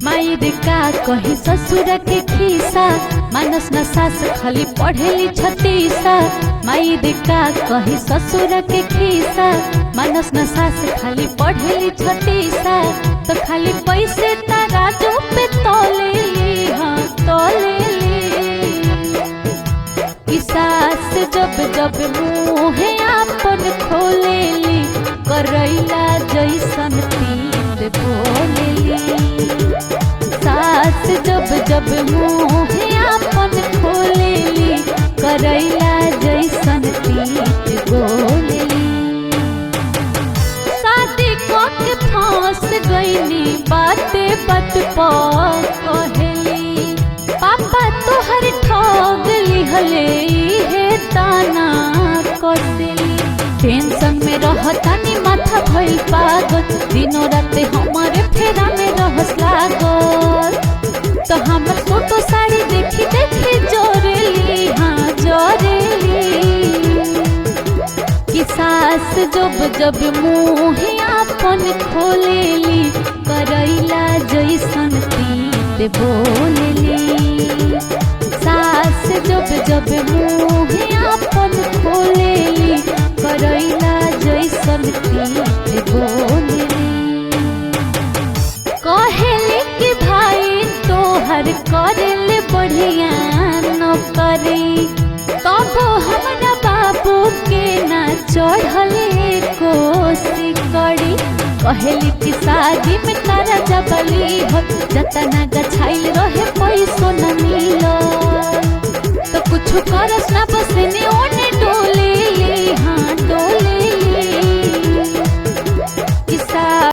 मायर का कही ससुर के खीसा मानस न सास खाली पढ़ेली छतीसा। मायर का कही ससुर के खीसा मानस न सास खाली पढ़ेली छतीसा। तो खाली पैसे तराजू पे तोलेली हाँ तोलेली। कि सास जब जब मुँह आपन खोलेली करैला जैसन तीत बोलेली। सास जब जब मुँह आपन खोलेली करैला जैसन तीत बोलेली। शादी के फांस गईनी बाते बात पर कहेली पापा तोहर ठग लिहले हे ताना कसेली। टेंशन में रहतानी माथा भइल पागल दिनों रात हमारे फेरा में रहस लागल। तो हमर फोटो साड़ी देखी देखी जोरेली हाँ जोरेली। कि सास जब जब मुँह आपन खोलेली करैला जैसन तीत बोलेली। सास जब जब मुँह आपन खोलेली करैला जैसन तीत बोलेली। कहेली कि भाई तोहर करेले बढ़िया नौकरी तब हमरा बाबू के ना चढ़ले कोसी करी। कहेली कि शादी में तारा जबली हो जतना गछाइल रहे पैसो न मिलो। तो कुछ करस ना बस ने ओने डोले हाँ डोले।